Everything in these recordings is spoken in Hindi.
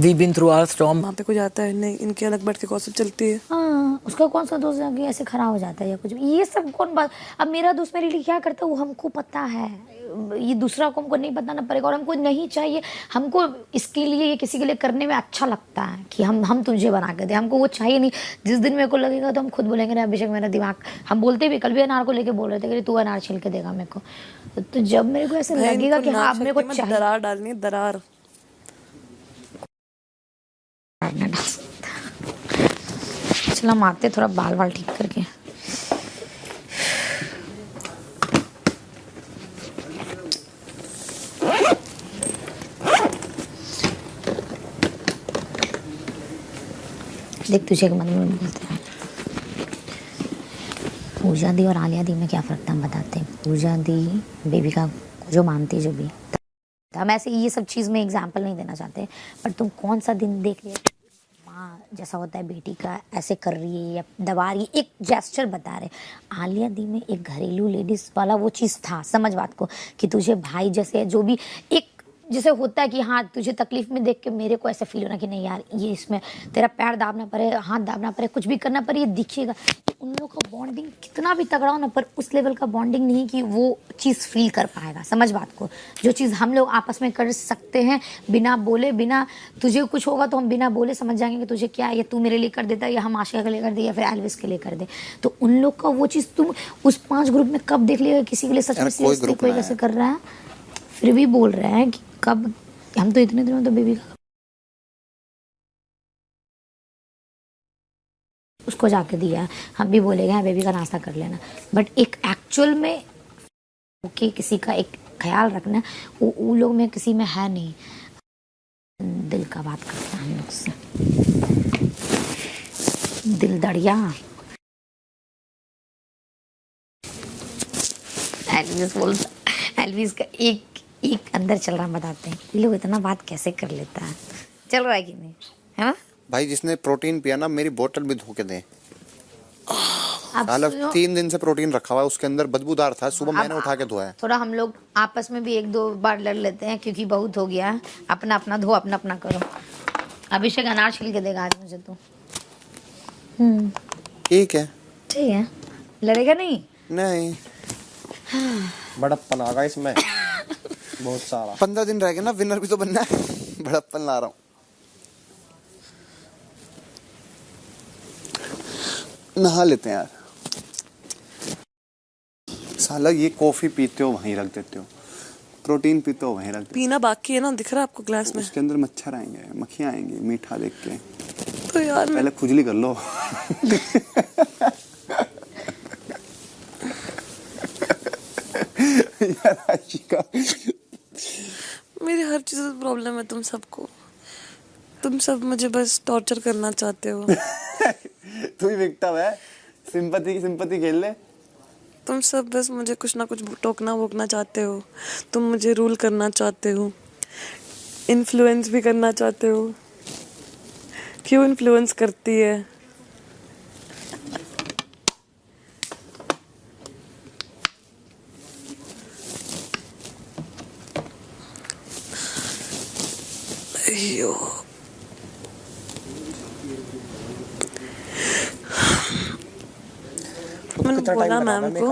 We been through our storm. वहाँ पे कोई आता है नहीं, इनके अलग बैठ के गॉसिप चलती है। हाँ, उसका कौन सा दोस्त है कि ऐसे खराब हो जाता है या कुछ भी, ये सब कौन बात। अब मेरा दोस्त मेरे लिए क्या करता है वो हमको पता है, ये दूसरा को हमको नहीं बताना पड़ेगा, और हमको नहीं चाहिए। हमको इसके लिए ये किसी के लिए करने में अच्छा लगता है कि हम तुझे बना के दे, हमको वो चाहिए नहीं। जिस दिन मेरे को लगेगा तो हम खुद बोलेंगे ना अभिषेक मेरा दिमाग, हम बोलते भी कल भी अनार को लेके बोल रहे थे कि तू अनार छिल के देगा मेरे को। तो जब मेरे को ऐसे लगेगा कि हाँ मेरे को चाहिए, दरार डालनी है, दरार। चला मारते थोड़ा बाल वाल ठीक करके। देख तुझे एक मन में बोलते हैं, पूजा दी और आलिया दी में क्या फर्क था हम बताते हैं। पूजा दी बेबी का जो मानती जो भी, हम ऐसे ये सब चीज़ में एग्जाम्पल नहीं देना चाहते, पर तुम कौन सा दिन देख लिया माँ जैसा होता है बेटी का ऐसे कर रही है या दबा रही है, एक जेस्चर बता रहे। आलिया दी में एक घरेलू लेडीज वाला वो चीज़ था, समझ बात को, कि तुझे भाई जैसे जो भी एक जैसे होता है कि हाँ तुझे तकलीफ में देख के मेरे को ऐसे फील होना कि नहीं यार ये इसमें तेरा पैर दाबना पड़े, हाथ दाबना पड़े, कुछ भी करना पड़े, ये दिखेगा। तो उन लोग का बॉन्डिंग कितना भी तगड़ा हो ना, पर उस लेवल का बॉन्डिंग नहीं कि वो चीज़ फील कर पाएगा, समझ बात को। जो चीज़ हम लोग आपस में कर सकते हैं बिना बोले, बिना तुझे कुछ होगा तो हम बिना बोले समझ जाएंगे कि तुझे क्या है, ये तू मेरे लिए कर देता है या हम आशिका के लिए कर दे या फिर एल्विस के लिए कर दे। तो उन लोग का वो चीज़ तुम उस 5 ग्रुप में कब देख लिएगा किसी के लिए सच में सीरियसली कोई कैसे कर रहा है, फिर भी बोल रहे हैं कि कब। हम तो इतने दिनों तो बेबी का उसको जाके दिया, हम भी बोलेंगे हाँ बेबी का नाश्ता कर लेना, बट एक एक्चुअल में ओके किसी का एक ख्याल रखना वो लोग में किसी में है नहीं। दिल का बात करते हैं हम लोग से, दिल दड़िया। एल्विस बोलता, एल्विस का एक अंदर चल रहा, बताते हैं ये लोग इतना बात कैसे कर लेता है, चल रहा है कि नहीं है ना भाई। जिसने प्रोटीन पिया ना मेरी बोतल भी धो के दे। हालांकि 3 दिन से प्रोटीन रखा हुआ है उसके अंदर, बदबूदार था, सुबह मैंने उठा के धोया। थोड़ा हम लोग आपस में भी 1-2 बार लड़ लेते हैं क्योंकि बहुत हो गया है, अपना अपना धो अपना अपना करो। अभिषेक अनार छिल के देगा आज मुझे तो। ठीक है ठीक है, लड़ेगा नहीं नहीं। बड़प्पन आ गया इसमें बहुत सारा। 15 दिन रह गए ना, विनर भी तो बनना है। बड़प्पन ला रहा हूँ। नहा लेते हैं यार। साला ये कॉफी पीते हो वहीं रख देते हो, प्रोटीन पीते हो वहीं रख देते हो। पीना बाकी है ना, दिख रहा है आपको ग्लास में। उसके अंदर मच्छर आएंगे, मक्खियाँ आएंगी मीठा देख के। तो यार पहले खुजली कर लो। यार आशिका, मेरी हर चीज़ से प्रॉब्लम है तुम सबको। तुम सब मुझे बस टॉर्चर करना चाहते हो। तू ही विक्टिम है, सिंपैथी खेल ले। तुम सब बस मुझे कुछ ना कुछ टोकना वोकना चाहते हो, तुम मुझे रूल करना चाहते हो, इन्फ्लुएंस भी करना चाहते हो। क्यों इन्फ्लुएंस करती है? अयो मैंने बोला मैम को,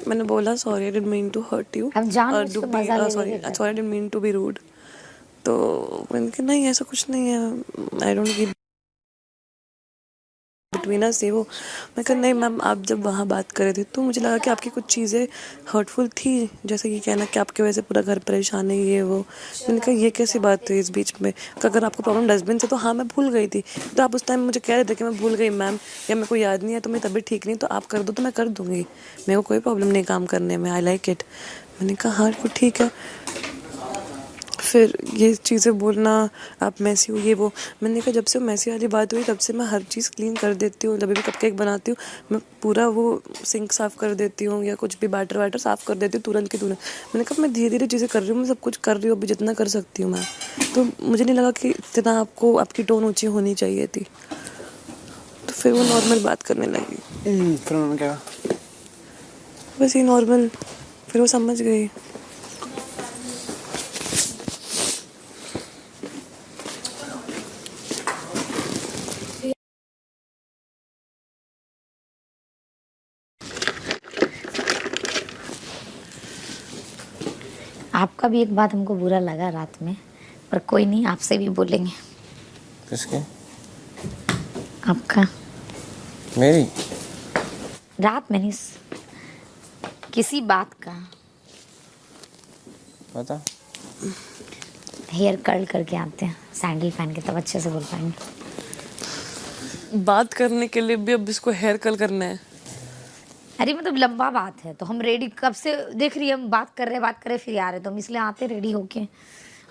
मैंने बोला sorry I didn't mean to hurt you, sorry I didn't mean to be rude. तो मैंने कहा नहीं ऐसा कुछ नहीं है, I don't give between us ये वो। मैं कहा नहीं मैम, आप जब वहाँ बात कर रहे थे तो मुझे लगा कि आपकी कुछ चीज़ें हर्टफुल थी, जैसे कि कहना कि आपके वजह से पूरा घर परेशान है ये वो। मैंने कहा ये कैसी बात हुई इस बीच में, अगर आपको प्रॉब्लम डस्टबिन से तो हाँ मैं भूल गई थी, तो आप उस टाइम मुझे कह रहे थे कि मैं भूल गई मैम या मेरे को याद नहीं है, तो मेरी तबीयत ठीक नहीं, तो आप कर दो तो मैं कर दूँगी, मेरे को कोई प्रॉब्लम नहीं काम करने में, आई लाइक इट। मैंने कहा हाँ वो ठीक है। फिर ये चीज़ें बोलना आप मैसी हो ये वो, मैंने कहा जब से मैसी वाली बात हुई तब से मैं हर चीज़ क्लीन कर देती हूँ। जब भी कपकेक बनाती हूँ मैं पूरा वो सिंक साफ़ कर देती हूँ या कुछ भी बैटर वाटर साफ़ कर देती हूँ तुरंत के तुरंत। मैंने कहा मैं धीरे धीरे चीज़ें कर रही हूँ, मैं सब कुछ कर रही हूँ अभी जितना कर सकती हूँ मैं। तो मुझे नहीं लगा कि इतना आपको आपकी टोन ऊँची होनी चाहिए थी। तो फिर वो नॉर्मल बात करने लगी। फिर उन्होंने क्या कहा? बस ये नॉर्मल, फिर वो समझ गई। आपका भी एक बात हमको बुरा लगा रात में, पर कोई नहीं, आपसे भी बोलेंगे। किसके? आपका मेरी? रात में नहीं, किसी बात का। बता। हेयर कर्ल करके आते हैं सैंडल पहन के, तब अच्छे से बोल पाएंगे। बात करने के लिए भी अब इसको हेयर कल करना है। अरे मतलब लंबा बात है तो हम रेडी कब से देख रही है, हम बात कर रहे फिर आ रहे, तो हम इसलिए आते रेडी होके।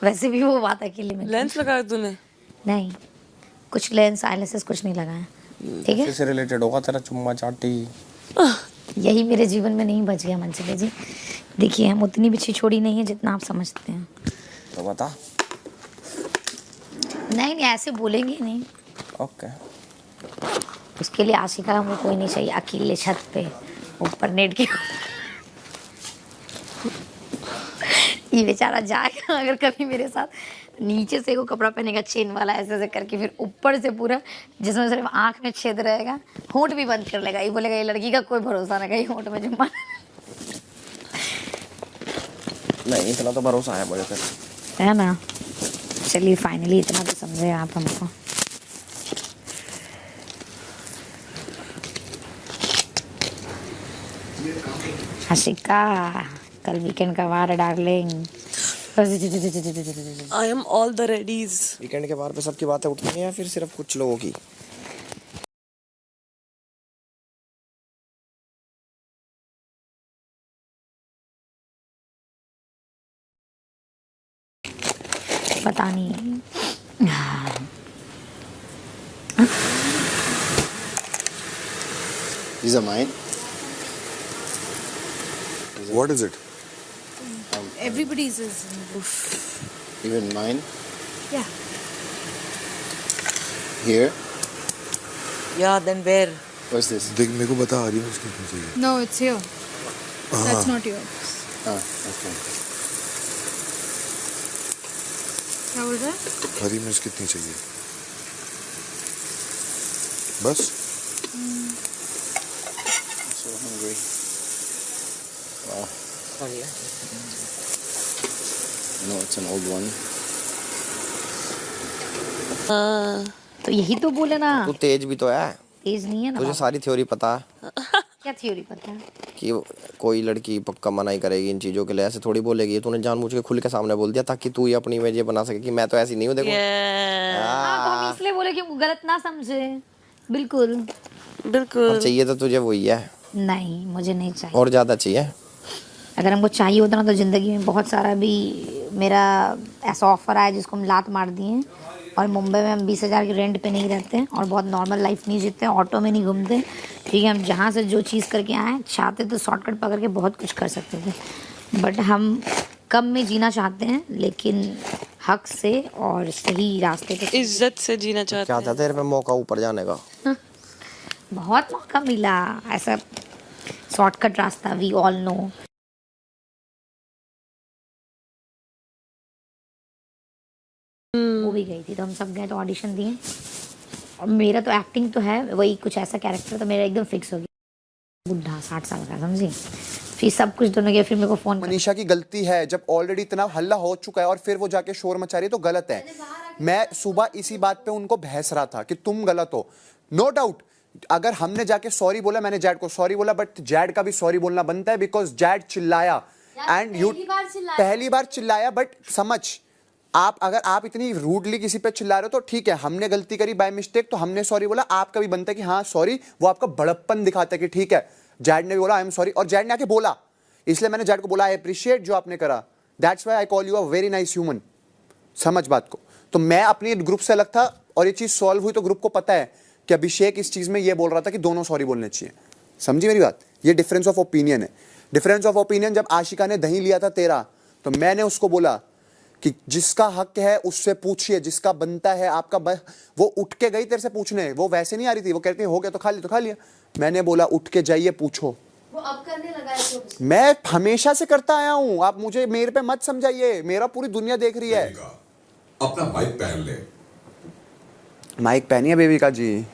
वैसे भी वो बात अकेले में लेंस लगाया तूने? नहीं, कुछ लेंस आईलेसेस कुछ नहीं लगाया। ठीक है, किससे रिलेटेड होगा तेरा चुम्मा चाटी? यही मेरे जीवन में नहीं बच गया मंजिले जी। देखिए हम उतनी भी छिछोड़ी नहीं है जितना आप समझते हैं। तो बता। नहीं नहीं, ऐसे बोलेंगे नहीं। ओके। उसके लिए आशिका हमको कोई नहीं चाहिए, अकेले छत पे ऊपर नेट के। ये बेचारा जाएगा अगर कभी मेरे साथ, नीचे से वो कपड़ा पहनेगा चेन वाला ऐसे ऐसे करके, फिर ऊपर से पूरा जिसमें सिर्फ आंख में छेद रहेगा, होंठ भी बंद कर लेगा। ये बोलेगा ये लड़की का कोई भरोसा नहीं, कहीं होंठ में जुम्मा। नहीं, इतना तो भरोसा है मुझे फिर। है ना? चलिए फाइनली इतना तो समझे आप हमको। आशिका कल वीकेंड का वार है darling. I am all the Reddy's. Weekend के बार पे सबकी बातें उठती हैं या फिर सिर्फ कुछ लोगों की? पता नहीं। These are mine. What is it? Everybody's is. Even mine. Yeah. Here. Yeah, then where? What's this? देख मेरे को बता हरी मिर्च कितनी चाहिए? No, it's here. That's not yours. Ah, okay. क्या बोल रहा है? हरी मिर्च कितनी चाहिए? बस? So hungry. Wow. No, it's an old one. तो यही तो बोले ना, तू तेज भी तो है, तेज नहीं है ना तुझे बाबा। सारी थ्योरी पता है क्या थ्योरी पता है? कि कोई लड़की पक्का मना ही करेगी इन चीजों के लिए, ऐसे थोड़ी बोलेगी। तूने जानबूझ के खुल के सामने बोल दिया ताकि तू ही अपनी इमेज ये बना सके कि मैं तो ऐसी नहीं हूँ। देखो हाँ, तो हम इसलिए बोले कि वो गलत ना समझे। बिल्कुल बिल्कुल। और चाहिए तो तुझे वही है, नहीं, मुझे नहीं चाहिए। और ज्यादा चाहिए। अगर हमको चाहिए होता ना तो ज़िंदगी में बहुत सारा भी मेरा ऐसा ऑफर आया जिसको हम लात मार दिए। और मुंबई में हम 20,000 के रेंट पे नहीं रहते हैं और बहुत नॉर्मल लाइफ नहीं जीते, ऑटो में नहीं घूमते। ठीक है, हम जहाँ से जो चीज़ करके आए, चाहते तो शॉर्टकट पकड़ के बहुत कुछ कर सकते थे, बट हम कम में जीना चाहते हैं, लेकिन हक से और सही रास्ते पे। इज्जत से जीना चाहते क्या हैं। था तेरे पे मौका ऊपर जाने का? बहुत मौका मिला, ऐसा शॉर्टकट रास्ता, वी ऑल नो। वो भी गई थी तो हम सब गए, तो ऑडिशन दिए। और मेरा तो एक्टिंग तो है वही, कुछ ऐसा कैरेक्टर तो मेरा एकदम फिक्स हो गया। बुढ़ा 60 साल का, समझी? फिर सब कुछ दोनों गया, फिर मेरे को फोन मनीषा की गलती है, जब ऑलरेडी इतना हल्ला हो चुका है और फिर वो जाके शोर मचा रही है तो गलत है। मैं सुबह इसी बात पे उनको बहस रहा था कि तुम गलत हो। नो डाउट, अगर हमने जाके सॉरी बोला, मैंने जैड को सॉरी बोला, बट जैड का भी सॉरी बोलना बनता है बिकॉज जैड चिल्लाया एंड यू पहली बार चिल्लाया। बट समझ, आप अगर आप इतनी रूडली किसी पे चिल्ला रहे हो तो ठीक है, हमने गलती करी बाय मिस्टेक तो हमने सॉरी बोला, आपका भी बनता है कि हाँ सॉरी। वो आपका बड़प्पन दिखाता है कि ठीक है, जैड ने भी बोला आई एम सॉरी, और जैड ने आके बोला, इसलिए मैंने जैड को बोला आई अप्रिशिएट जो आपने करा, that's why I call you a very nice human. समझ बात को। तो मैं अपने ग्रुप से अलग था और ये चीज सॉल्व हुई तो ग्रुप को पता है कि अभिषेक इस चीज में ये बोल रहा था कि दोनों सॉरी बोलने चाहिए। समझी मेरी बात? ये डिफरेंस ऑफ ओपिनियन है। डिफरेंस ऑफ ओपिनियन, जब आशिका ने दही लिया था तेरा, तो मैंने उसको बोला कि जिसका हक है उससे पूछिए, जिसका बनता है आपका वो उठ के गई तेरे से पूछने, वो वैसे नहीं आ रही थी, वो कहती है हो गया तो खा लिया तो खा लिया। मैंने बोला उठ के जाइए पूछो। वो अब करने लगा है तो। मैं हमेशा से करता आया हूं, आप मुझे मेरे पे मत समझाइए, मेरा पूरी दुनिया देख रही है। अपना माइक पहन ले। माइक पहनिए बेबिका जी।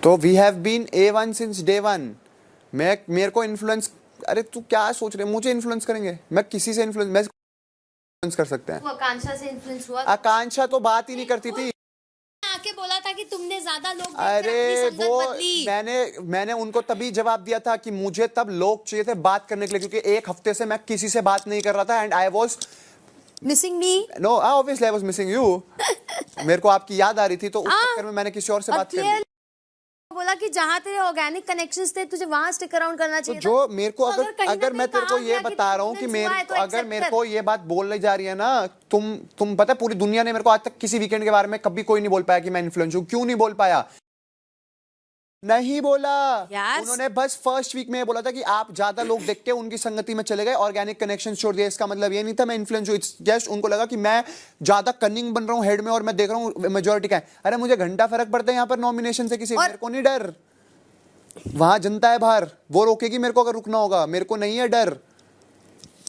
तो we have been A1 since day 1। मेरे को इन्फ्लुएंस अरे तू क्या सोच रहे, मुझे इन्फ्लुएंस करेंगे? मैं किसी से इन्फ्लुएंस कर सकते हैं? वो आकांक्षा से इन्फ्लुएंस हुआ? आकांक्षा तो बात ही नहीं करती थी। आके बोला था कि तुमने ज्यादा लोग देख के अरे अपनी संगत वो बदली। मैंने उनको तभी जवाब दिया था कि मुझे तब लोग चाहिए थे बात करने के लिए, क्योंकि एक हफ्ते से मैं किसी से बात नहीं कर रहा था and I was missing me. No obviously I was missing you. मेरे को आपकी याद आ रही थी, तो उस चक्कर में मैंने किसी और से बात कर ली। बोला कि जहां तेरे ऑर्गेनिक कनेक्शंस थे तुझे वहां स्टिक अराउंड करना तो चाहिए जो था। मेरे को अगर मैं तेरे को ये बता रहा हूँ कि अगर मेरे को ये बात बोलने जा रही है ना, तुम पता है पूरी दुनिया ने मेरे को आज तक किसी वीकेंड के बारे में कभी कोई नहीं बोल पाया कि मैं इन्फ्लुएंस हूँ। क्यों नहीं बोल पाया? नहीं बोला यार। उन्होंने बस फर्स्ट वीक में ये बोला था कि आप ज्यादा लोग देख के उनकी संगति में चले गए, ऑर्गेनिक कनेक्शन छोड़ दिया। इसका मतलब ये नहीं था मैं इन्फ्लुएंस हूँ। इट्स जस्ट उनको लगा कि मैं ज्यादा कनिंग बन रहा हूँ हेड में और मैं देख रहा हूँ मेजोरिटी का है। अरे मुझे घंटा फर्क पड़ता है यहाँ पर नॉमिनेशन से किसी, मेरे को नहीं डर। वहां जनता है बाहर, वो रोकेगी मेरे को अगर रुकना होगा। मेरे को नहीं है डर,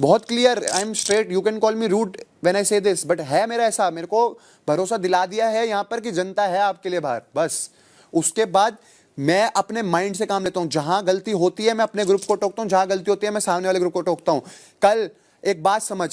बहुत clear. I am straight, you can call me rude when I say this, but है मेरा ऐसा। मेरे को भरोसा दिला दिया है यहाँ पर कि जनता है आपके लिए बाहर, बस। उसके बाद मैं अपने माइंड से काम लेता हूँ। जहां गलती होती है मैं अपने ग्रुप को टोकता हूँ, जहां गलती होती है मैं सामने वाले ग्रुप को टोकता हूँ। कल एक बात समझ,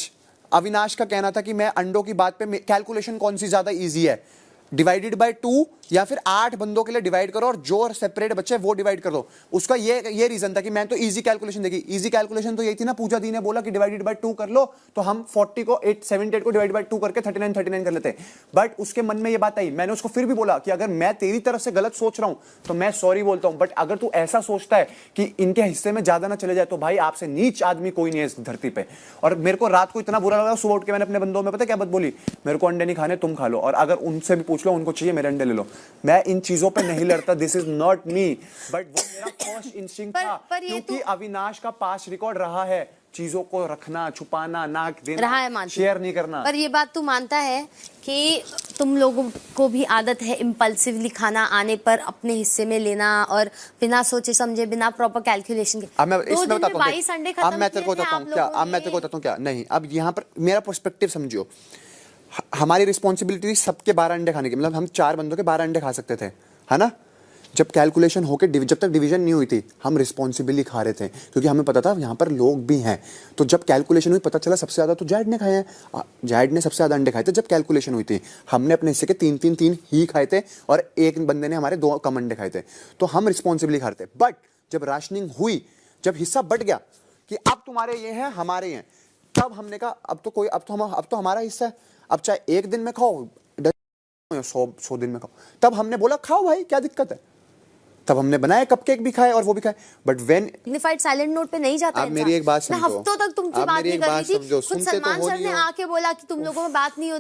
अविनाश का कहना था कि मैं अंडों की बात पे कैलकुलेशन कौन सी ज्यादा इजी है, डिवाइडेड बाय 2 या फिर 8 बंदों के लिए डिवाइड करो और जो सेपरेट बच्चे वो डिवाइड कर दो। उसका ये रीजन था कि मैं तो इजी कैलकुलेशन देखी। इजी कैलकुलेशन तो यही थी ना, पूजा दी ने बोला कि डिवाइडेड बाय 2 कर लो, तो हम 40 को 78 को डिवाइड बाय 2 करके 39 कर लेते। बट उसके मन में ये बात आई, मैंने उसको फिर भी बोला कि अगर मैं तेरी तरफ से गलत सोच रहा हूं तो मैं सॉरी बोलता हूं, बट अगर तू ऐसा सोचता है कि इनके हिस्से में ज्यादा ना चले जाए तो भाई आपसे नीच आदमी कोई नहीं है इस धरती पे। और मेरे को रात को इतना बुरा लगा, सुबह उठ के मैंने अपने बंदों में पता क्या बात बोली, मेरे को अंडे नहीं खाने, तुम खा लो, और अगर उनसे भी पूछ लो उनको चाहिए मेरे अंडे ले लो। मैं इन चीजों पे नहीं लड़ता, this is not me, but वो मेरा फर्स्ट इंस्टिंक्ट था, क्योंकि अविनाश का पास्ट रिकॉर्ड रहा है चीजों को रखना, छुपाना, नाक देना, शेयर नहीं करना। पर ये बात तू मानता है कि तुम लोगों को भी आदत है इम्पल्सिवली खाना आने पर अपने हिस्से में लेना और बिना सोचे समझे, बिना प्रॉपर कैलकुलेशन के। अब मैं इसमें बताता हूँ, 22 अंडे खत्म अब मैं तेरे को बताता हूँ क्या, अब मैं तेरे को बताता हूँ क्या। नहीं, अब यहाँ पर मेरा पर्सपेक्टिव समझियो। हमारी रिस्पॉन्सिबिलिटी सबके 12 अंडे खाने की, मतलब हम 4 बंदों के 12 अंडे खा सकते थे, है ना। जब कैलकुलेशन होके जब तक डिवीजन नहीं हुई थी हम रिस्पॉन्सिबली खा रहे थे, क्योंकि हमें पता था यहाँ पर लोग भी हैं। तो जब कैलकुलेशन हुई पता चला सबसे ज्यादा तो जैड ने खाए हैं, जैड ने सबसे ज्यादा अंडे खाए थे। जब कैलकुलेशन हुई थी हमने अपने हिस्से के 3 ही खाए थे और एक बंदे ने हमारे 2 कम अंडे खाए थे, तो हम रिस्पॉन्सिबली खा रहे थे। बट जब राशनिंग हुई, जब हिस्सा बट गया कि अब तुम्हारे ये हैं हमारे हैं, तब हमने कहा अब तो हमारा हिस्सा है, अब चाहे 1 दिन में खाओ 100 दिन में खाओ। तब हमने बोला खाओ भाई, क्या दिक्कत है। तब हमने बनाए, कपकेक भी खाए और वो भी खाए। But when dignified silent note पे नहीं जाता। आप मेरी एक बात समझो, हफ्तों तक तुमसे बात नहीं कर रही थी, कुछ सलमान सर ने आके बोला कि तुम लोगों में बात नहीं होती।